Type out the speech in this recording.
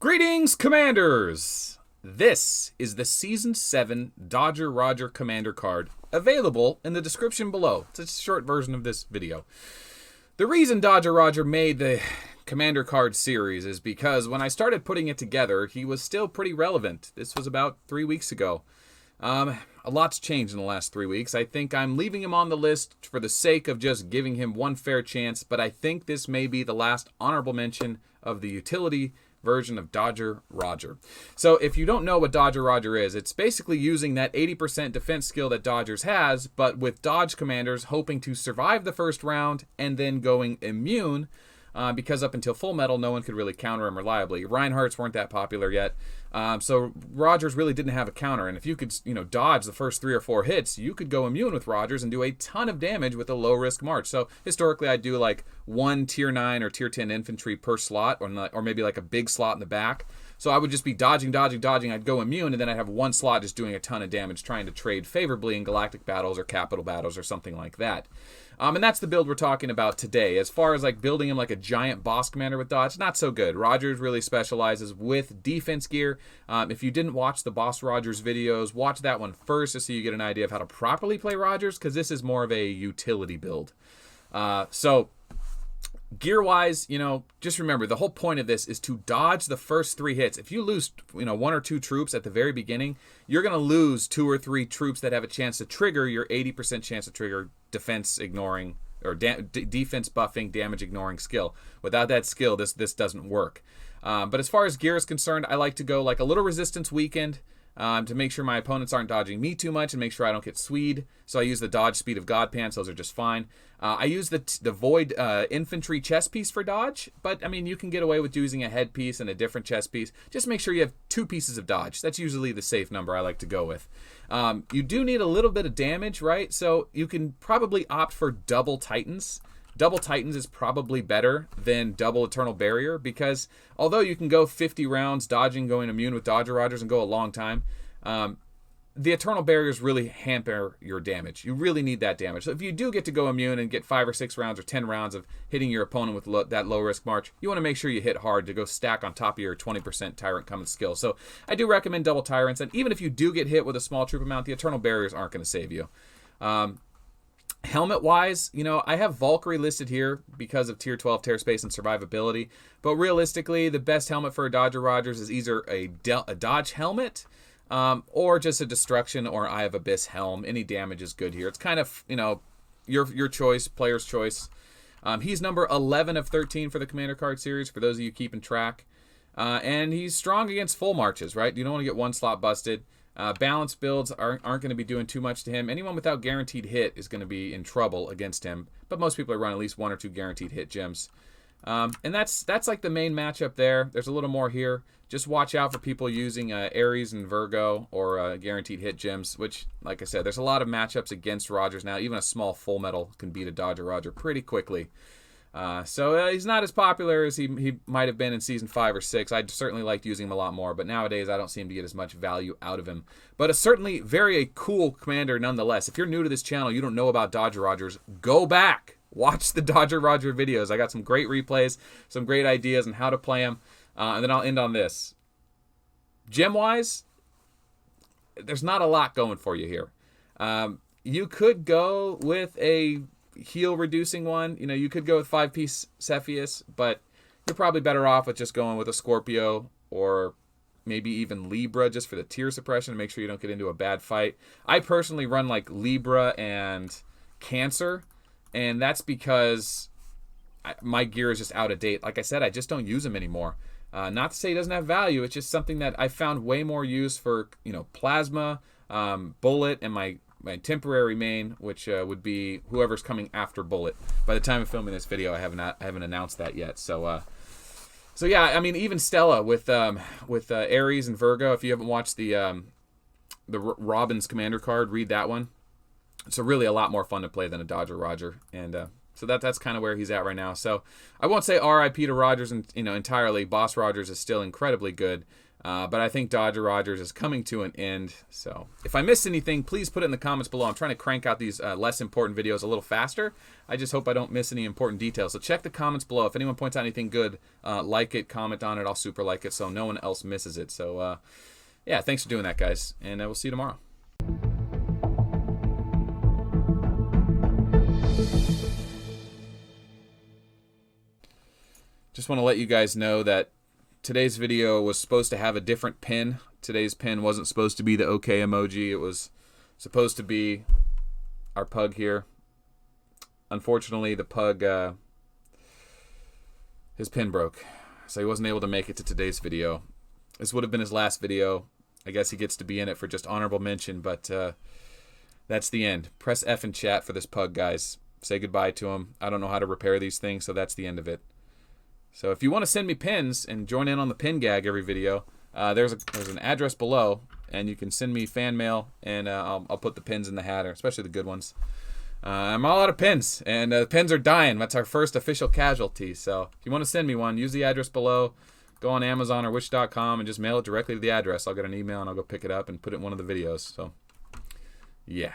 Greetings, Commanders! This is the Season 7 Dodger Roger Commander card, available in the description below. It's a short version of this video. The reason Dodger Roger made the Commander card series is because when I started putting it together, he was still pretty relevant. This was about 3 weeks ago. A lot's changed in the last 3 weeks. I think I'm leaving him on the list for the sake of just giving him one fair chance, but I think this may be the last honorable mention of the utility version of Dodger Roger. So if you don't know what Dodger Roger is, it's basically using that 80% defense skill that Dodgers has, but with Dodge commanders hoping to survive the first round and then going immune, because up until Full Metal, no one could really counter him reliably. Reinhardts weren't that popular yet, so Rogers really didn't have a counter. And if you could, dodge the first 3 or 4 hits, you could go immune with Rogers and do a ton of damage with a low-risk march. So historically, I'd do like 1 Tier 9 or Tier 10 infantry per slot, or maybe like a big slot in the back. So I would just be dodging. I'd go immune, and then I'd have one slot just doing a ton of damage, trying to trade favorably in galactic battles or capital battles or something like that. And that's the build we're talking about today. As far as like building him like a giant boss commander with dodge, not so good. Rogers really specializes with defense gear. If you didn't watch the Boss Rogers videos, watch that one first so you get an idea of how to properly play Rogers, because this is more of a utility build. So gear-wise, just remember, the whole point of this is to dodge the first 3 hits. If you lose, 1 or 2 troops at the very beginning, you're going to lose 2 or 3 troops that have a chance to trigger your 80% chance to trigger defense ignoring or defense buffing, damage ignoring skill. Without that skill, this doesn't work. But as far as gear is concerned, I like to go like a little resistance weakened, to make sure my opponents aren't dodging me too much and make sure I don't get Swede. So I use the dodge speed of God pants. Those are just fine. I use the void infantry chest piece for dodge, but I mean, you can get away with using a headpiece and a different chest piece. Just make sure you have 2 pieces of dodge. That's usually the safe number I like to go with. You do need a little bit of damage, right? So you can probably opt for double Titans. Double Titans is probably better than double Eternal Barrier, because although you can go 50 rounds dodging, going immune with Dodger Rogers and go a long time, the Eternal Barriers really hamper your damage. You really need that damage. So if you do get to go immune and get 5 or 6 rounds or 10 rounds of hitting your opponent with that low-risk march, you want to make sure you hit hard to go stack on top of your 20% Tyrant Coming skill. So I do recommend double Tyrants, and even if you do get hit with a small troop amount, the Eternal Barriers aren't going to save you. Helmet-wise, I have Valkyrie listed here because of Tier 12 tear space and survivability, but realistically, the best helmet for a Dodger Rogers is either a dodge helmet, or just a destruction or Eye of Abyss helm. Any damage is good here. It's kind of, your choice, player's choice. He's number 11 of 13 for the Commander card series, for those of you keeping track. And he's strong against full marches, right? You don't want to get one slot busted. Balanced builds aren't going to be doing too much to him. Anyone without guaranteed hit is going to be in trouble against him, but most people are running at least 1 or 2 guaranteed hit gems. And that's like the main matchup there. There's a little more here. Just watch out for people using Ares and Virgo or guaranteed hit gems, which, like I said, there's a lot of matchups against Rogers now. Even a small Full Metal can beat a Dodger Roger pretty quickly. So he's not as popular as he might have been in Season 5 or 6. I'd certainly liked using him a lot more, but nowadays I don't seem to get as much value out of him. But it's certainly a cool commander nonetheless. If you're new to this channel, you don't know about Dodger Rogers, go back. Watch the Dodger Roger videos. I got some great replays, some great ideas on how to play him. And then I'll end on this. Gem-wise, there's not a lot going for you here. You could go with a heal-reducing one. You could go with 5-piece Cepheus, but you're probably better off with just going with a Scorpio or maybe even Libra just for the tier suppression to make sure you don't get into a bad fight. I personally run like Libra and Cancer, and that's because my gear is just out of date. Like I said, I just don't use them anymore. Not to say he doesn't have value. It's just something that I found way more use for, Plasma, Bullet, and my temporary main, which would be whoever's coming after Bullet. By the time of filming this video, I haven't announced that yet. So yeah, I mean, even Stella with Ares and Virgo. If you haven't watched the Robin's Commander card, read that one. It's really a lot more fun to play than a Dodger Roger, and so that's kind of where he's at right now. So I won't say RIP to Rogers entirely. Boss Rogers is still incredibly good. But I think Dodger Rogers is coming to an end. So if I missed anything, please put it in the comments below. I'm trying to crank out these less important videos a little faster. I just hope I don't miss any important details. So check the comments below. If anyone points out anything good, like it, comment on it. I'll super like it so no one else misses it. So yeah, thanks for doing that, guys. And we'll see you tomorrow. Just want to let you guys know that today's video was supposed to have a different pin. Today's pin wasn't supposed to be the OK emoji. It was supposed to be our pug here. Unfortunately, the pug, his pin broke, so he wasn't able to make it to today's video. This would have been his last video. I guess he gets to be in it for just honorable mention, but that's the end. Press F in chat for this pug, guys. Say goodbye to him. I don't know how to repair these things, so that's the end of it. So if you want to send me pins and join in on the pin gag every video, there's an address below, and you can send me fan mail, and I'll put the pins in the hat, especially the good ones. I'm all out of pins, and the pins are dying. That's our first official casualty. So if you want to send me one, use the address below. Go on Amazon or Wish.com and just mail it directly to the address. I'll get an email, and I'll go pick it up and put it in one of the videos. So, yeah.